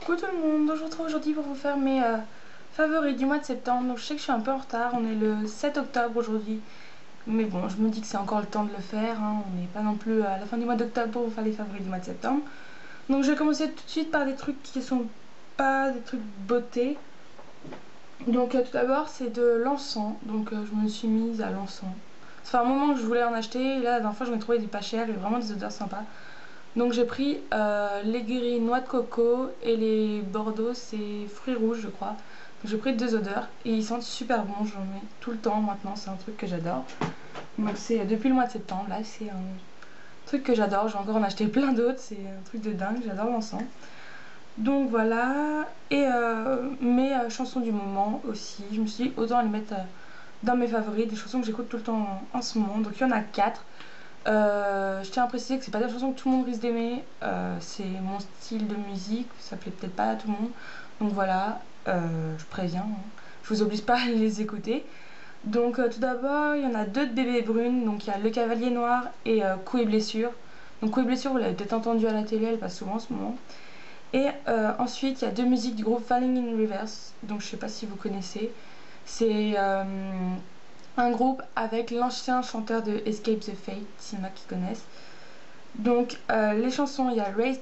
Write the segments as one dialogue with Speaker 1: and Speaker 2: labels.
Speaker 1: Coucou tout le monde, je vous retrouve aujourd'hui pour vous faire mes favoris du mois de septembre. Donc je sais que je suis un peu en retard, on est le 7 octobre aujourd'hui. Mais bon, je me dis que c'est encore le temps de le faire, hein. On n'est pas non plus à la fin du mois d'octobre pour vous faire les favoris du mois de septembre. Donc je vais commencer tout de suite par des trucs qui sont pas des trucs beauté. Donc tout d'abord c'est de l'encens, donc je me suis mise à l'encens. Ça fait un moment que je voulais en acheter, et là la dernière fois je m'ai trouvé des pas chers et vraiment des odeurs sympas. Donc j'ai pris les gris noix de coco et les bordeaux c'est fruits rouges je crois. J'ai pris deux odeurs et ils sentent super bon, j'en mets tout le temps maintenant, c'est un truc que j'adore. Donc c'est depuis le mois de septembre, là c'est un truc que j'adore, je vais encore en acheter plein d'autres, c'est un truc de dingue, j'adore l'encens. Donc voilà, et mes chansons du moment aussi, je me suis dit autant les mettre dans mes favoris, des chansons que j'écoute tout le temps en ce moment. Donc il y en a 4. Je tiens à préciser que c'est pas des chansons que tout le monde risque d'aimer, c'est mon style de musique, ça plaît peut-être pas à tout le monde, donc voilà, je préviens, hein. Je vous oblige pas à les écouter. Donc tout d'abord il y en a deux de Bébé Brune, donc il y a Le Cavalier Noir et Coups et Blessures. Donc Coups et Blessures vous l'avez peut-être entendu à la télé, elle passe souvent en ce moment. Et ensuite il y a deux musiques du groupe Falling in Reverse, donc je sais pas si vous connaissez, c'est un groupe avec l'ancien chanteur de Escape the Fate, s'il y en a qui connaissent. Donc les chansons, il y a Raised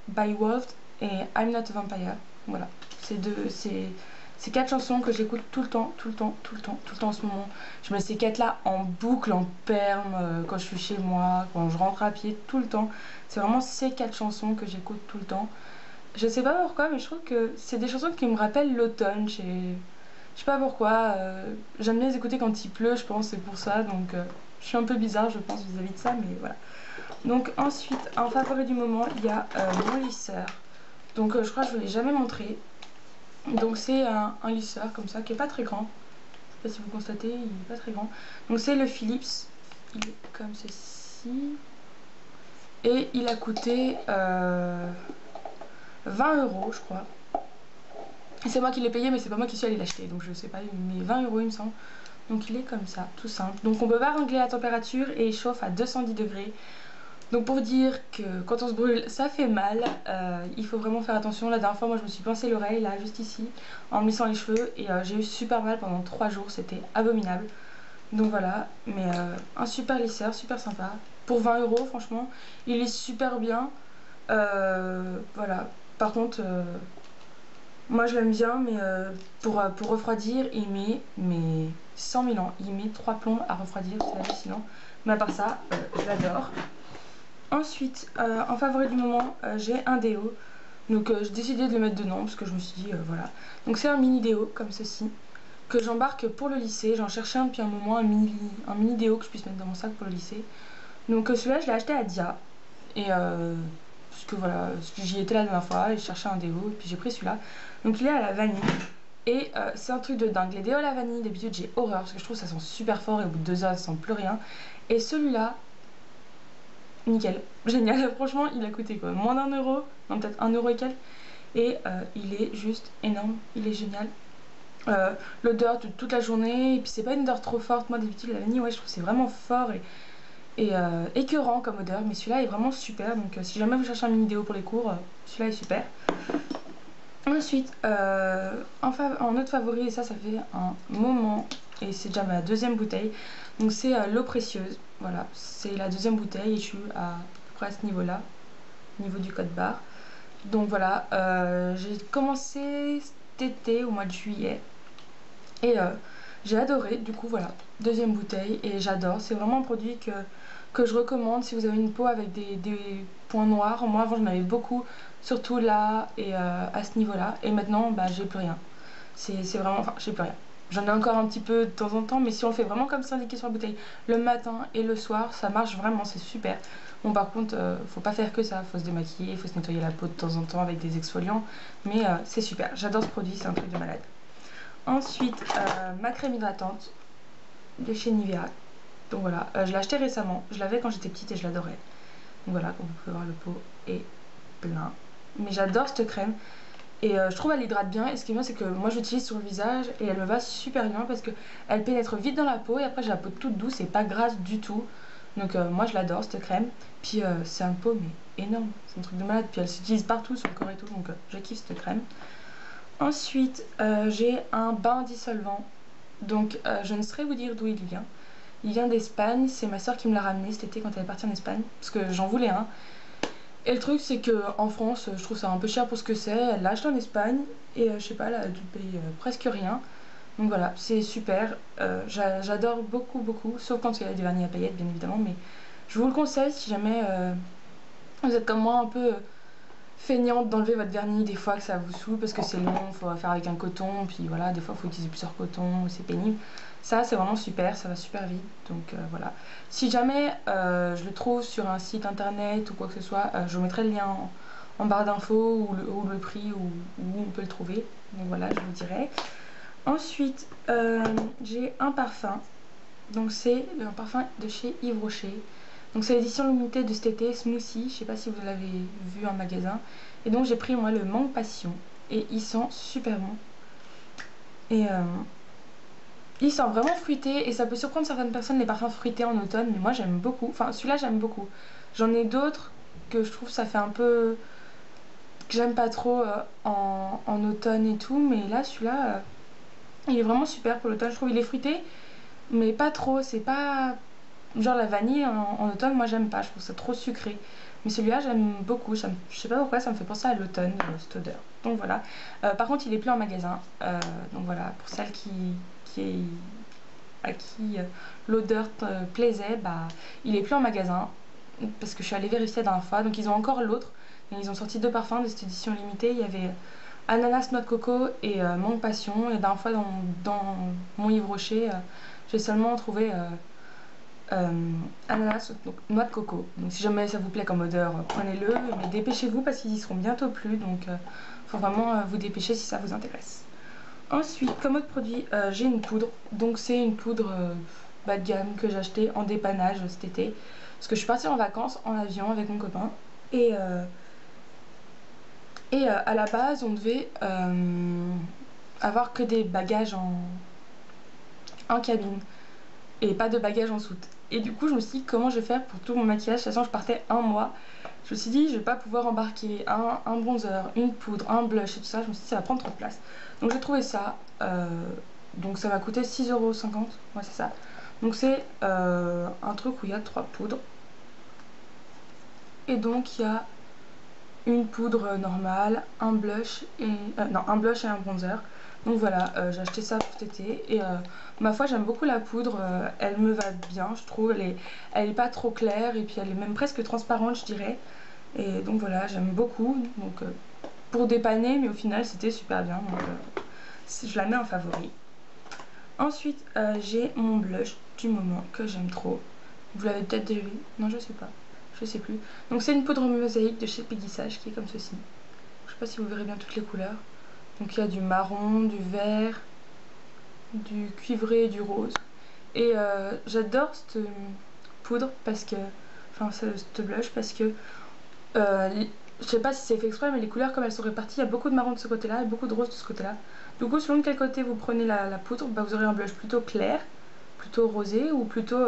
Speaker 1: by Wolves et I'm Not a Vampire. Voilà, c'est 4 chansons que j'écoute tout le temps, tout le temps, tout le temps, tout le temps en ce moment. Je mets ces 4 là en boucle, en perme, quand je suis chez moi, quand je rentre à pied, tout le temps. C'est vraiment ces 4 chansons que j'écoute tout le temps. Je sais pas pourquoi, mais je trouve que c'est des chansons qui me rappellent l'automne. Je sais pas pourquoi, j'aime bien les écouter quand il pleut, je pense, c'est pour ça. Donc je suis un peu bizarre, je pense, vis-à-vis de ça, mais voilà. Donc ensuite, en favori du moment, il y a mon lisseur. Donc je crois que je ne vous l'ai jamais montré. Donc c'est un lisseur comme ça, qui est pas très grand. Je sais pas si vous constatez, il est pas très grand. Donc c'est le Philips, il est comme ceci. Et il a coûté 20 € je crois. C'est moi qui l'ai payé, mais c'est pas moi qui suis allée l'acheter, donc je sais pas, mais 20 € il me semble. Donc il est comme ça, tout simple. Donc on peut pas régler la température et il chauffe à 210 degrés. Donc pour dire que quand on se brûle, ça fait mal, il faut vraiment faire attention. La dernière fois, moi je me suis pincé l'oreille, là, juste ici, en me lissant les cheveux, et j'ai eu super mal pendant 3 jours, c'était abominable. Donc voilà, mais un super lisseur, super sympa. Pour 20 € franchement, il est super bien. Voilà, par contre... moi je l'aime bien, mais pour refroidir, il met 100 000 ans. Il met 3 plombs à refroidir, c'est hallucinant. Mais à part ça, je l'adore. Ensuite, en favori du moment, j'ai un déo. Donc j'ai décidé de le mettre dedans parce que je me suis dit, voilà. Donc c'est un mini déo comme ceci, que j'embarque pour le lycée. J'en cherchais un depuis un moment, un mini déo que je puisse mettre dans mon sac pour le lycée. Donc celui-là, je l'ai acheté à Dia. Et parce que voilà, j'y étais la dernière fois et je cherchais un déo, et puis j'ai pris celui-là. Donc il est à la vanille. Et c'est un truc de dingue. Les déos à la vanille, d'habitude j'ai horreur parce que je trouve que ça sent super fort et au bout de 2 heures ça sent plus rien. Et celui-là, nickel, génial. Franchement, il a coûté quoi, moins d'1 €, non peut-être 1 € et quelques. Et il est juste énorme, il est génial. L'odeur de toute la journée, et puis c'est pas une odeur trop forte. Moi d'habitude la vanille, ouais, je trouve que c'est vraiment fort et écœurant comme odeur, mais celui-là est vraiment super. Donc si jamais vous cherchez un mini déo pour les cours, celui-là est super. Ensuite, en autre favori, et ça fait un moment, et c'est déjà ma deuxième bouteille, donc c'est l'eau précieuse. Voilà, c'est la deuxième bouteille et je suis à peu près à ce niveau-là, au niveau du code barre. Donc voilà, j'ai commencé cet été, au mois de juillet, et j'ai adoré. Du coup voilà, deuxième bouteille, et j'adore. C'est vraiment un produit que je recommande si vous avez une peau avec des points noirs. Moi avant j'en avais beaucoup, surtout là et à ce niveau là, et maintenant bah j'ai plus rien. C'est vraiment, enfin j'ai plus rien, j'en ai encore un petit peu de temps en temps, mais si on le fait vraiment comme c'est indiqué sur la bouteille, le matin et le soir, ça marche vraiment, c'est super. Bon par contre faut pas faire que ça, faut se démaquiller, faut se nettoyer la peau de temps en temps avec des exfoliants, mais c'est super, j'adore ce produit, c'est un truc de malade. Ensuite ma crème hydratante de chez Nivea. Donc voilà, je l'ai acheté récemment, je l'avais quand j'étais petite et je l'adorais. Donc voilà, comme vous pouvez voir, le pot est plein. Mais j'adore cette crème et je trouve elle hydrate bien. Et ce qui est bien, c'est que moi je l'utilise sur le visage et elle me va super bien parce que elle pénètre vite dans la peau et après j'ai la peau toute douce et pas grasse du tout. Donc moi je l'adore cette crème. Puis c'est un pot mais énorme, c'est un truc de malade. Puis elle s'utilise partout sur le corps et tout, donc je kiffe cette crème. Ensuite j'ai un bain dissolvant. Donc je ne saurais vous dire d'où il vient. Il vient d'Espagne, c'est ma soeur qui me l'a ramené cet été quand elle est partie en Espagne. Parce que j'en voulais un. Et le truc c'est que en France je trouve ça un peu cher pour ce que c'est. Elle l'a acheté en Espagne et je sais pas, elle a dû payer presque rien. Donc voilà, c'est super, j'adore beaucoup, sauf quand il y a du vernis à paillettes bien évidemment, mais je vous le conseille si jamais vous êtes comme moi un peu feignante d'enlever votre vernis des fois que ça vous saoule parce que c'est long, il faut faire avec un coton, puis voilà, des fois il faut utiliser plusieurs cotons, c'est pénible. Ça c'est vraiment super, ça va super vite, donc voilà. Si jamais je le trouve sur un site internet ou quoi que ce soit, je vous mettrai le lien en barre d'infos ou le prix où on peut le trouver, donc voilà, je vous dirai. Ensuite, j'ai un parfum. Donc c'est un parfum de chez Yves Rocher. Donc c'est l'édition limitée de cet été, Smoothie. Je sais pas si vous l'avez vu en magasin. Et donc j'ai pris moi le Mangue Passion. Et il sent super bon. Et il sent vraiment fruité. Et ça peut surprendre certaines personnes les parfums fruités en automne. Mais moi j'aime beaucoup. Enfin celui-là j'aime beaucoup. J'en ai d'autres que je trouve ça fait un peu... que j'aime pas trop en automne et tout. Mais là celui-là... il est vraiment super pour l'automne, je trouve. Il est fruité, mais pas trop. C'est pas genre la vanille en automne, moi j'aime pas, je trouve ça trop sucré. Mais celui-là j'aime beaucoup, je sais pas pourquoi ça me fait penser à l'automne, cette odeur. Donc voilà. Par contre il est plus en magasin. Donc voilà, pour celles à qui l'odeur plaisait, bah il est plus en magasin. Parce que je suis allée vérifier la dernière fois. Donc ils ont encore l'autre. Ils ont sorti 2 parfums de cette édition limitée. Il y avait ananas, noix de coco et mangue passion. Et la dernière fois dans mon Yves Rocher, j'ai seulement trouvé ananas, donc noix de coco. Donc si jamais ça vous plaît comme odeur, prenez-le. Mais dépêchez-vous parce qu'ils y seront bientôt plus. Donc faut vraiment vous dépêcher si ça vous intéresse. Ensuite, comme autre produit, j'ai une poudre. Donc c'est une poudre bas de gamme que j'ai acheté en dépannage cet été. Parce que je suis partie en vacances en avion avec mon copain. Et à la base, on devait avoir que des bagages en cabine et pas de bagages en soute. Et du coup, je me suis dit comment je vais faire pour tout mon maquillage, de toute façon je partais un mois. Je me suis dit, je vais pas pouvoir embarquer un bronzer, une poudre, un blush et tout ça. Je me suis dit, ça va prendre trop de place. Donc j'ai trouvé ça. Donc ça m'a coûté 6,50 €. Ouais, c'est ça. Donc c'est un truc où il y a 3 poudres. Et donc il y a une poudre normale, un blush et un blush et un bronzer. Donc voilà, j'ai acheté ça pour cet été et ma foi j'aime beaucoup la poudre, elle me va bien je trouve, elle est pas trop claire et puis elle est même presque transparente je dirais. Et donc voilà, j'aime beaucoup, donc pour dépanner, mais au final c'était super bien, donc je la mets en favori. Ensuite j'ai mon blush du moment que j'aime trop, vous l'avez peut-être déjà vu, non je sais pas. Je sais plus. Donc c'est une poudre mosaïque de chez Peggy Sage qui est comme ceci. Je sais pas si vous verrez bien toutes les couleurs. Donc il y a du marron, du vert, du cuivré et du rose. Et j'adore cette poudre parce que... Enfin cette blush parce que... je sais pas si c'est fait exprès mais les couleurs comme elles sont réparties, il y a beaucoup de marron de ce côté là et beaucoup de rose de ce côté là. Du coup selon de quel côté vous prenez la poudre, bah, vous aurez un blush plutôt clair, plutôt rosé ou plutôt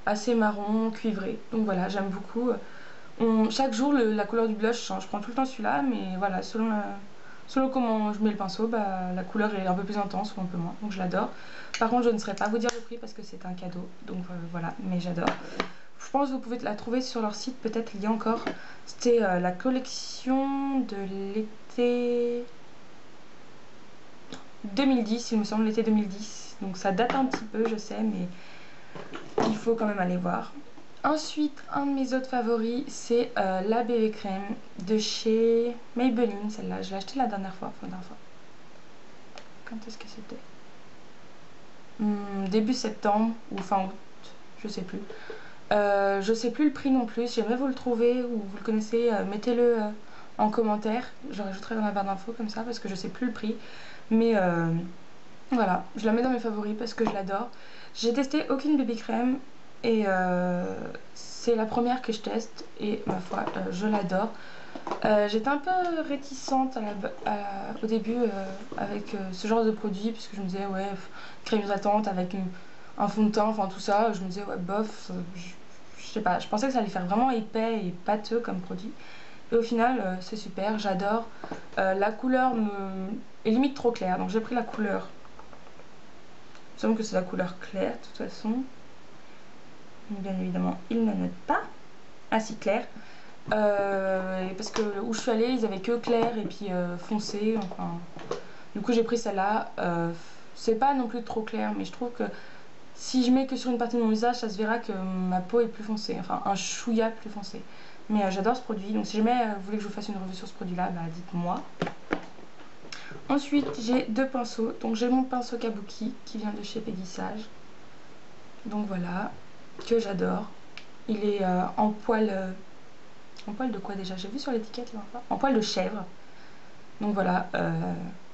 Speaker 1: assez marron, cuivré. Donc voilà, j'aime beaucoup. Chaque jour, la couleur du blush change. Je prends tout le temps celui-là, mais voilà, selon comment je mets le pinceau, bah, la couleur est un peu plus intense ou un peu moins. Donc je l'adore. Par contre, je ne saurais pas vous dire le prix parce que c'est un cadeau. Donc voilà, mais j'adore. Je pense que vous pouvez la trouver sur leur site, peut-être il y a encore. C'était la collection de l'été 2010, il me semble, l'été 2010. Donc ça date un petit peu, je sais, mais il faut quand même aller voir. Ensuite, un de mes autres favoris, c'est la BB crème de chez Maybelline. Celle-là, je l'ai achetée la dernière fois. Quand est-ce que c'était début septembre ou fin août, je sais plus. Je sais plus le prix non plus. Si jamais vous le trouvez ou vous le connaissez, mettez-le en commentaire. Je rajouterai dans la barre d'infos comme ça parce que je sais plus le prix. Mais voilà, je la mets dans mes favoris parce que je l'adore. J'ai testé aucune BB crème et c'est la première que je teste et ma foi je l'adore. J'étais un peu réticente au début avec ce genre de produit puisque je me disais ouais crème hydratante avec un fond de teint, enfin tout ça, je me disais ouais bof, sais pas, je pensais que ça allait faire vraiment épais et pâteux comme produit. Et au final, c'est super, j'adore. La couleur est limite trop claire, donc j'ai pris la couleur. Il me semble que c'est la couleur claire, de toute façon. Bien évidemment, il ne note pas. Ah si, clair. Parce que où je suis allée, ils avaient que clair et puis foncé. Enfin, du coup, j'ai pris celle-là. C'est pas non plus trop clair, mais je trouve que si je mets que sur une partie de mon visage, ça se verra que ma peau est plus foncée. Enfin, un chouïa plus foncé. Mais j'adore ce produit. Donc, si jamais vous voulez que je vous fasse une revue sur ce produit-là, bah dites-moi. Ensuite, j'ai deux pinceaux. Donc, j'ai mon pinceau Kabuki qui vient de chez Pédissage. Donc, voilà. Que j'adore. Il est en poil. En poil de quoi déjà? J'ai vu sur l'étiquette là. En poil de chèvre. Donc voilà,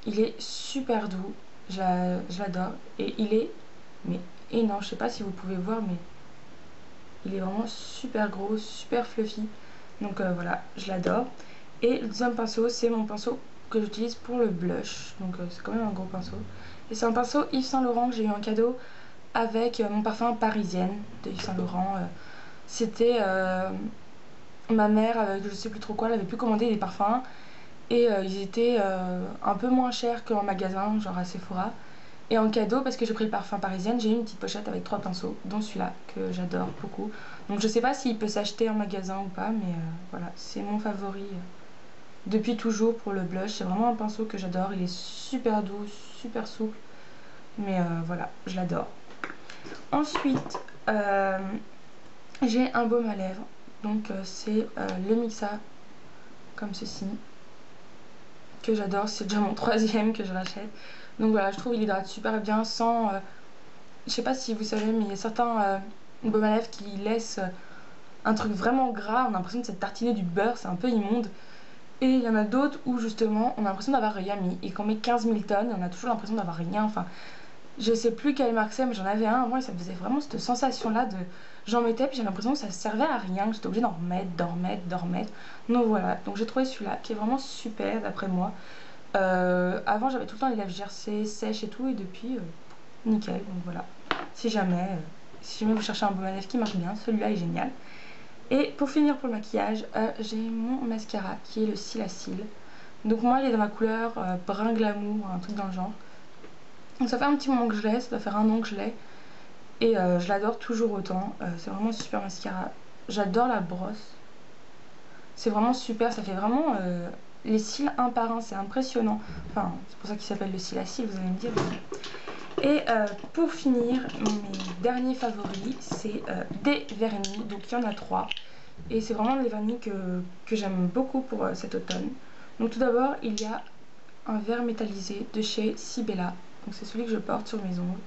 Speaker 1: il est super doux. Je l'adore. Et il est mais énorme. Je sais pas si vous pouvez voir, mais il est vraiment super gros, super fluffy. Donc voilà, je l'adore. Et le deuxième pinceau, c'est mon pinceau que j'utilise pour le blush. Donc c'est quand même un gros pinceau. Et c'est un pinceau Yves Saint Laurent que j'ai eu en cadeau avec mon parfum Parisienne de Yves Saint Laurent. C'était ma mère, avec je sais plus trop quoi, elle avait pu commander des parfums. Et ils étaient un peu moins chers qu'en magasin, genre à Sephora. Et en cadeau, parce que j'ai pris le parfum Parisienne, j'ai eu une petite pochette avec 3 pinceaux, dont celui-là, que j'adore beaucoup. Donc je sais pas s'il peut s'acheter en magasin ou pas, mais voilà, c'est mon favori depuis toujours pour le blush. C'est vraiment un pinceau que j'adore, il est super doux, super souple. Mais voilà, je l'adore. Ensuite, j'ai un baume à lèvres. Donc c'est le Mixa, comme ceci. Que j'adore, c'est déjà mon troisième que je rachète. Donc voilà, je trouve il hydrate super bien sans... je sais pas si vous savez, mais il y a certains baumes à lèvres qui laissent un truc vraiment gras. On a l'impression de s'être tartiné du beurre, c'est un peu immonde. Et il y en a d'autres où justement on a l'impression d'avoir rien mis. Et qu'on met 15 000 tonnes, on a toujours l'impression d'avoir rien. Enfin, je sais plus quelle marque c'est, mais j'en avais un avant et ça me faisait vraiment cette sensation-là de... J'en mettais puis j'ai l'impression que ça servait à rien, que j'étais obligée d'en remettre, d'en remettre, d'en remettre. Donc voilà, donc j'ai trouvé celui-là qui est vraiment super d'après moi. Avant j'avais tout le temps les lèvres gercées, sèches et tout, et depuis nickel. Donc voilà, si jamais vous cherchez un baume à lèvres qui marche bien, celui-là est génial. Et pour finir pour le maquillage, j'ai mon mascara qui est le Silacil. Donc moi il est dans la couleur brun glamour, un truc dans le genre. Donc ça fait un petit moment que je l'ai, ça doit faire 1 an que je l'ai. Et je l'adore toujours autant, c'est vraiment un super mascara. J'adore la brosse. C'est vraiment super, ça fait vraiment les cils un par un, c'est impressionnant. Enfin, c'est pour ça qu'il s'appelle le Silacil, vous allez me dire. Et pour finir, mes derniers favoris, c'est des vernis. Donc il y en a 3. Et c'est vraiment des vernis que j'aime beaucoup pour cet automne. Donc tout d'abord, il y a un verre métallisé de chez Sibella. Donc c'est celui que je porte sur mes ongles,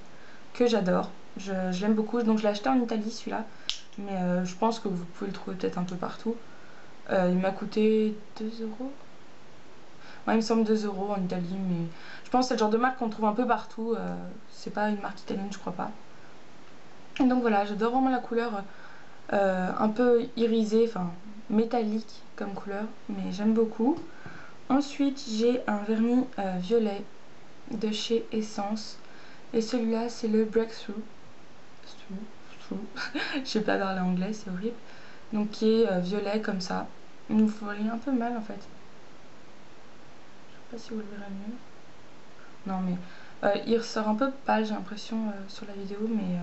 Speaker 1: que j'adore. Je l'aime beaucoup, donc je l'ai acheté en Italie celui-là. Mais je pense que vous pouvez le trouver peut-être un peu partout. Il m'a coûté 2 euros. Ouais, il me semble 2 euros en Italie, mais je pense que c'est le genre de marque qu'on trouve un peu partout. C'est pas une marque italienne, je crois pas. Et donc voilà, j'adore vraiment la couleur un peu irisée, enfin métallique comme couleur, mais j'aime beaucoup. Ensuite, j'ai un vernis violet de chez Essence. Et celui-là, c'est le Breakthrough. Je sais pas parler anglais, c'est horrible. Donc qui est violet comme ça. Il nous ferait un peu mal en fait. Je sais pas si vous le verrez mieux. Non mais il ressort un peu pâle, j'ai l'impression sur la vidéo, mais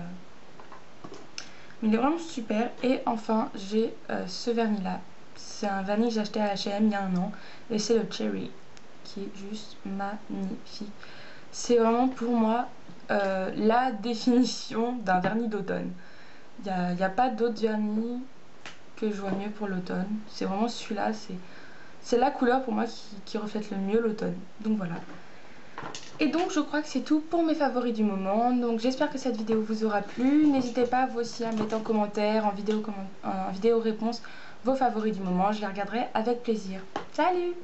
Speaker 1: il est vraiment super. Et enfin j'ai ce vernis là. C'est un vernis que j'ai acheté à H&M il y a 1 an. Et c'est le Cherry, qui est juste magnifique. C'est vraiment pour moi la définition d'un vernis d'automne. Il n'y a pas d'autre vernis que je vois mieux pour l'automne. C'est vraiment celui-là, c'est la couleur pour moi qui reflète le mieux l'automne. Donc voilà. Et donc je crois que c'est tout pour mes favoris du moment. Donc j'espère que cette vidéo vous aura plu. N'hésitez pas vous aussi à mettre en commentaire, en vidéo réponse, vos favoris du moment. Je les regarderai avec plaisir. Salut!